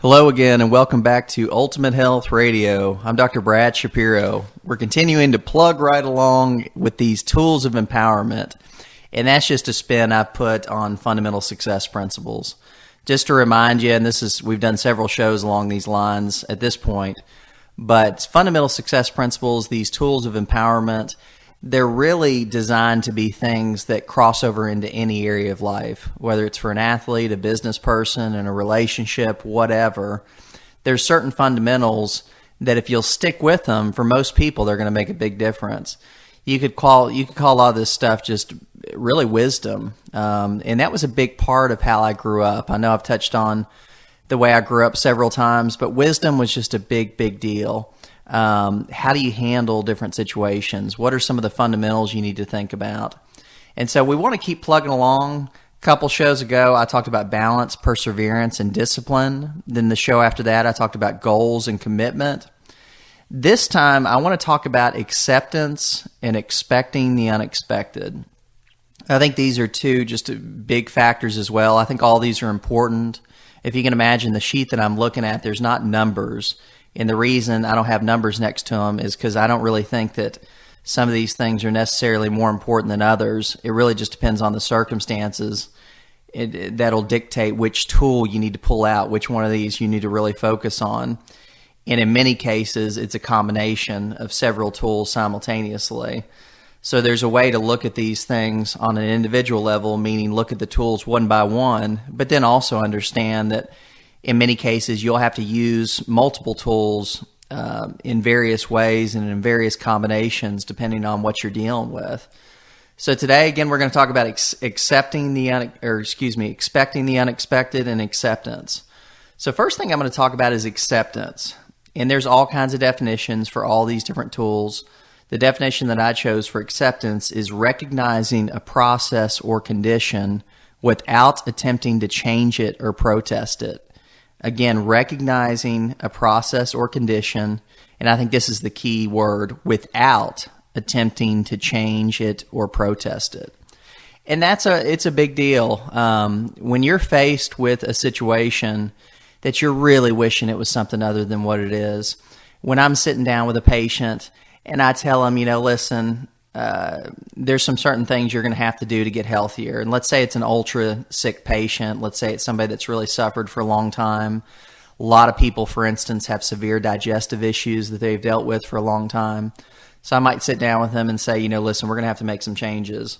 Hello again, and welcome back to Ultimate Health Radio. I'm Dr. Brad Shapiro. We're continuing to plug right along with these tools of empowerment, and that's just a spin I've put on fundamental success principles. Just to remind you, and we've done several shows along these lines at this point, but fundamental success principles, these tools of empowerment, they're really designed to be things that cross over into any area of life, whether it's for an athlete, a business person, in a relationship, whatever. There's certain fundamentals that if you'll stick with them, for most people, they're going to make a big difference. You could call a lot of this stuff just really wisdom, and that was a big part of how I grew up. I know I've touched on the way I grew up several times, but wisdom was just a big deal. How do you handle different situations? What are some of the fundamentals you need to think about? And so we want to keep plugging along. A couple shows ago, I talked about balance, perseverance, and discipline. Then the show after that, I talked about goals and commitment. This time, I want to talk about acceptance and expecting the unexpected. I think these are two just big factors as well. I think all these are important. If you can imagine the sheet that I'm looking at, there's not numbers. And the reason I don't have numbers next to them is because I don't really think that some of these things are necessarily more important than others. It really just depends on the circumstances. That'll dictate which tool you need to pull out, which one of these you need to really focus on. And in many cases, it's a combination of several tools simultaneously. So there's a way to look at these things on an individual level, meaning look at the tools one by one, but then also understand that in many cases, you'll have to use multiple tools in various ways and in various combinations depending on what you're dealing with. So today, again, we're going to talk about expecting the unexpected and acceptance. So first thing I'm going to talk about is acceptance. And there's all kinds of definitions for all these different tools. The definition that I chose for acceptance is recognizing a process or condition without attempting to change it or protest it. Again, recognizing a process or condition, and I think this is the key word, without attempting to change it or protest it. And it's a big deal. When you're faced with a situation that you're really wishing it was something other than what it is, when I'm sitting down with a patient and I tell them, listen, there's some certain things you're going to have to do to get healthier. And let's say it's an ultra sick patient. Let's say it's somebody that's really suffered for a long time. A lot of people, for instance, have severe digestive issues that they've dealt with for a long time. So I might sit down with them and say, listen, we're going to have to make some changes.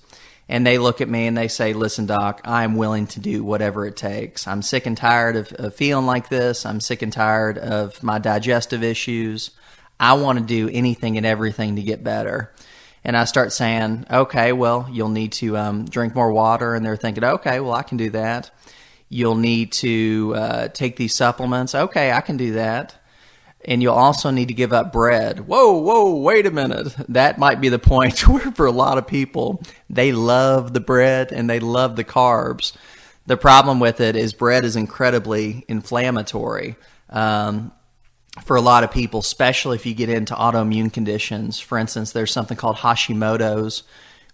And they look at me and they say, listen, doc, I'm willing to do whatever it takes. I'm sick and tired of feeling like this. I'm sick and tired of my digestive issues. I want to do anything and everything to get better. And I start saying, okay, well, you'll need to drink more water. And they're thinking, okay, well, I can do that. You'll need to take these supplements. Okay, I can do that. And you'll also need to give up bread. Whoa, wait a minute. That might be the point where for a lot of people, they love the bread and they love the carbs. The problem with it is bread is incredibly inflammatory. For a lot of people, especially if you get into autoimmune conditions. For instance, there's something called Hashimoto's,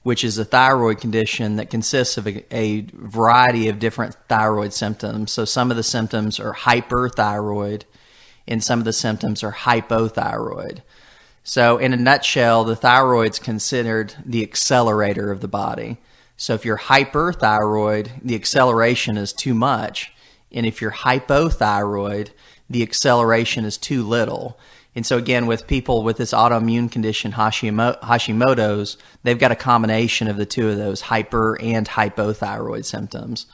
which is a thyroid condition that consists of a variety of different thyroid symptoms. So some of the symptoms are hyperthyroid, and some of the symptoms are hypothyroid. So in a nutshell, the thyroid's considered the accelerator of the body. So if you're hyperthyroid, the acceleration is too much. And if you're hypothyroid, the acceleration is too little. And so again, with people with this autoimmune condition, Hashimoto's, they've got a combination of the two of those, hyper and hypothyroid symptoms.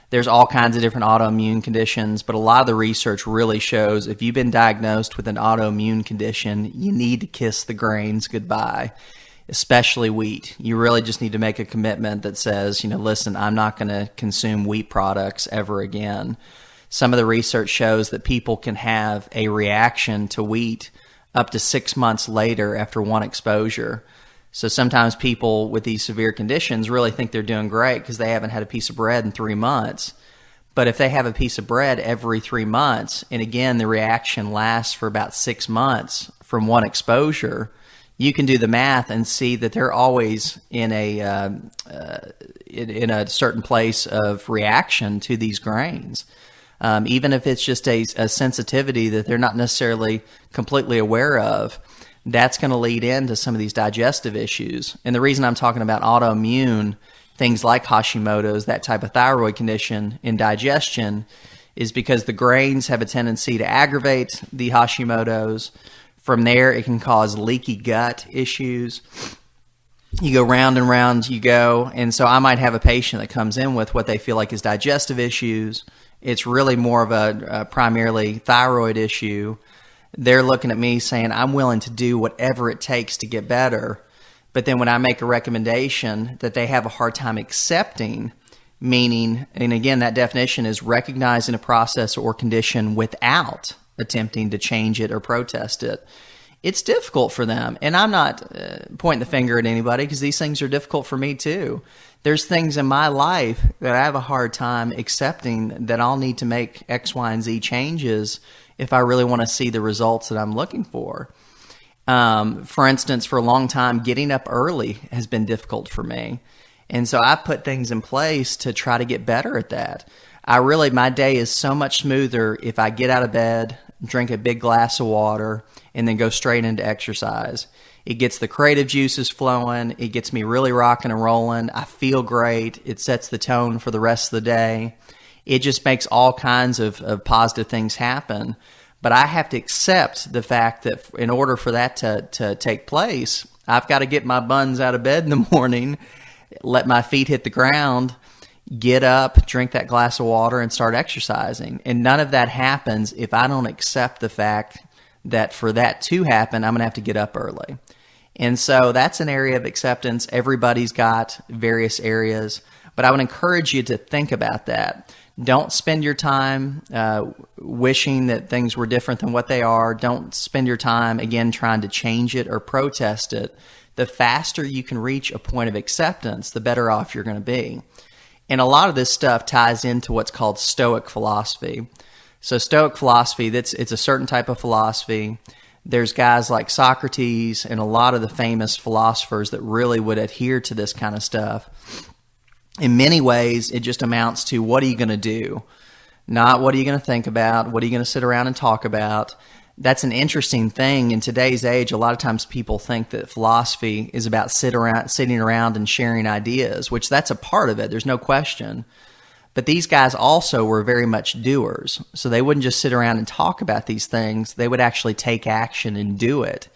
There's all kinds of different autoimmune conditions, but a lot of the research really shows if you've been diagnosed with an autoimmune condition, you need to kiss the grains goodbye, especially wheat. You really just need to make a commitment that says, listen, I'm not going to consume wheat products ever again. Some of the research shows that people can have a reaction to wheat up to 6 months later after one exposure. So sometimes people with these severe conditions really think they're doing great because they haven't had a piece of bread in 3 months. But if they have a piece of bread every 3 months, and again, the reaction lasts for about 6 months from one exposure, you can do the math and see that they're always in a certain place of reaction to these grains. even if it's just a sensitivity that they're not necessarily completely aware of. That's going to lead into some of these digestive issues. And the reason I'm talking about autoimmune, things like Hashimoto's, that type of thyroid condition in digestion, is because the grains have a tendency to aggravate the Hashimoto's. From there, it can cause leaky gut issues. You go round and round, you go. And so I might have a patient that comes in with what they feel like is digestive issues. It's really more of a primarily thyroid issue. They're looking at me saying, I'm willing to do whatever it takes to get better. But then when I make a recommendation that they have a hard time accepting, meaning, and again, that definition is recognizing a process or condition without attempting to change it or protest it. It's difficult for them. And I'm not pointing the finger at anybody, because these things are difficult for me too. There's things in my life that I have a hard time accepting that I'll need to make X, Y, and Z changes if I really want to see the results that I'm looking for. For instance, for a long time, getting up early has been difficult for me. And so I've put things in place to try to get better at that. My day is so much smoother if I get out of bed, drink a big glass of water, and then go straight into exercise. It gets the creative juices flowing. It gets me really rocking and rolling. I feel great. It sets the tone for the rest of the day. It just makes all kinds of positive things happen. But I have to accept the fact that in order for that to take place, I've got to get my buns out of bed in the morning, let my feet hit the ground, get up, drink that glass of water, and start exercising. And none of that happens if I don't accept the fact that for that to happen, I'm going to have to get up early. And so that's an area of acceptance. Everybody's got various areas, but I would encourage you to think about that. Don't spend your time wishing that things were different than what they are. Don't spend your time, again, trying to change it or protest it. The faster you can reach a point of acceptance, the better off you're going to be. And a lot of this stuff ties into what's called Stoic philosophy. So Stoic philosophy, it's a certain type of philosophy. There's guys like Socrates and a lot of the famous philosophers that really would adhere to this kind of stuff. In many ways, it just amounts to, what are you going to do? Not what are you going to think about? What are you going to sit around and talk about? That's an interesting thing. In today's age, a lot of times people think that philosophy is about sitting around and sharing ideas, which that's a part of it. There's no question. But these guys also were very much doers. So they wouldn't just sit around and talk about these things. They would actually take action and do it.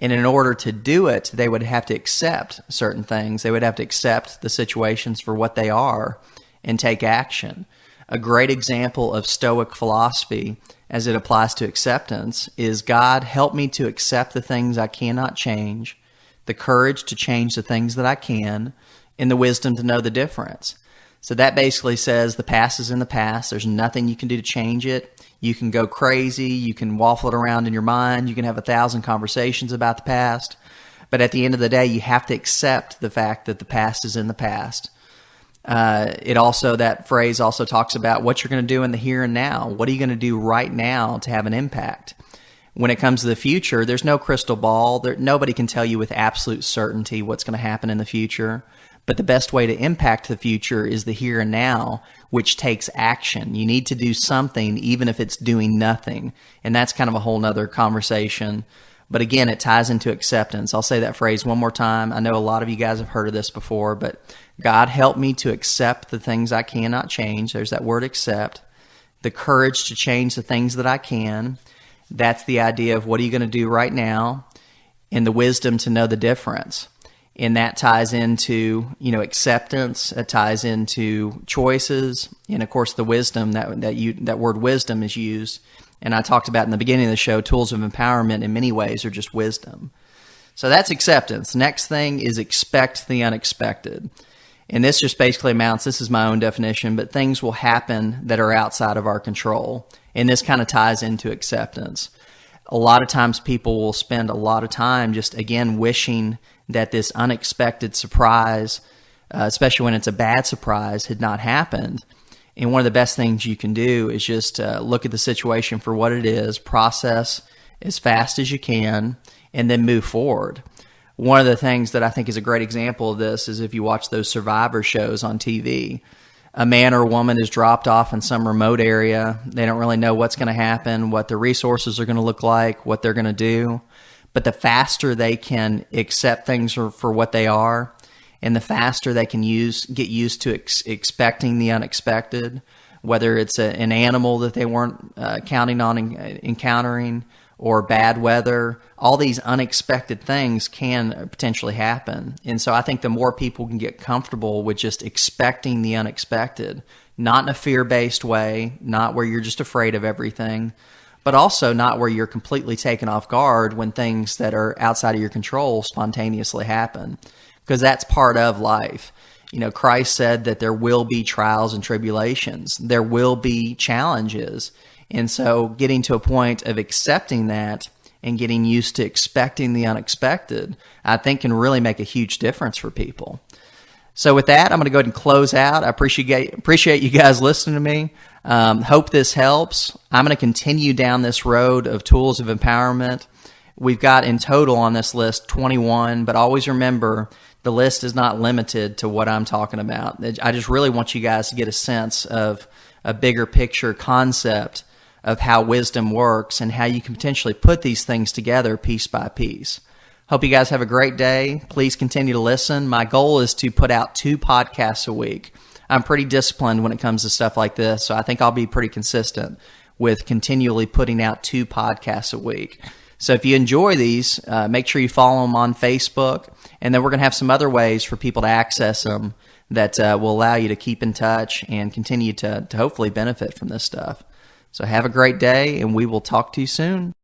And in order to do it, they would have to accept certain things. They would have to accept the situations for what they are and take action. A great example of Stoic philosophy as it applies to acceptance is, God, help me to accept the things I cannot change, the courage to change the things that I can, and the wisdom to know the difference. So that basically says the past is in the past. There's nothing you can do to change it. You can go crazy. You can waffle it around in your mind. You can have 1,000 conversations about the past. But at the end of the day, you have to accept the fact that the past is in the past. That phrase also talks about what you're going to do in the here and now. What are you going to do right now to have an impact? When it comes to the future, there's no crystal ball. Nobody can tell you with absolute certainty what's going to happen in the future. But the best way to impact the future is the here and now, which takes action. You need to do something, even if it's doing nothing. And that's kind of a whole nother conversation. But again, it ties into acceptance. I'll say that phrase one more time. I know a lot of you guys have heard of this before, but God, help me to accept the things I cannot change. There's that word accept. The courage to change the things that I can. That's the idea of what are you going to do right now? And the wisdom to know the difference. And that ties into, acceptance. It ties into choices. And of course, the wisdom, that word wisdom is used. And I talked about in the beginning of the show, tools of empowerment in many ways are just wisdom. So that's acceptance. Next thing is expect the unexpected. And this just basically amounts, this is my own definition, but things will happen that are outside of our control. And this kind of ties into acceptance. A lot of times people will spend a lot of time just, again, wishing that this unexpected surprise, especially when it's a bad surprise, had not happened. And one of the best things you can do is just look at the situation for what it is, process as fast as you can, and then move forward. One of the things that I think is a great example of this is if you watch those Survivor shows on TV. a man or a woman is dropped off in some remote area. They don't really know what's going to happen, what the resources are going to look like, what they're going to do. But the faster they can accept things for what they are, and the faster they can get used to expecting the unexpected, whether it's an animal that they weren't counting on encountering, or bad weather, all these unexpected things can potentially happen. And so I think the more people can get comfortable with just expecting the unexpected, not in a fear-based way, not where you're just afraid of everything, but also not where you're completely taken off guard when things that are outside of your control spontaneously happen, because that's part of life. You know, Christ said that there will be trials and tribulations. There will be challenges. And so getting to a point of accepting that and getting used to expecting the unexpected, I think can really make a huge difference for people. So with that, I'm going to go ahead and close out. I appreciate you guys listening to me. Hope this helps. I'm going to continue down this road of tools of empowerment. We've got in total on this list 21, but always remember the list is not limited to what I'm talking about. I just really want you guys to get a sense of a bigger picture concept of how wisdom works and how you can potentially put these things together piece by piece. Hope you guys have a great day. Please continue to listen. My goal is to put out 2 podcasts a week. I'm pretty disciplined when it comes to stuff like this, so I think I'll be pretty consistent with continually putting out 2 podcasts a week. So if you enjoy these, make sure you follow them on Facebook, and then we're going to have some other ways for people to access them that will allow you to keep in touch and continue to hopefully benefit from this stuff. So have a great day, and we will talk to you soon.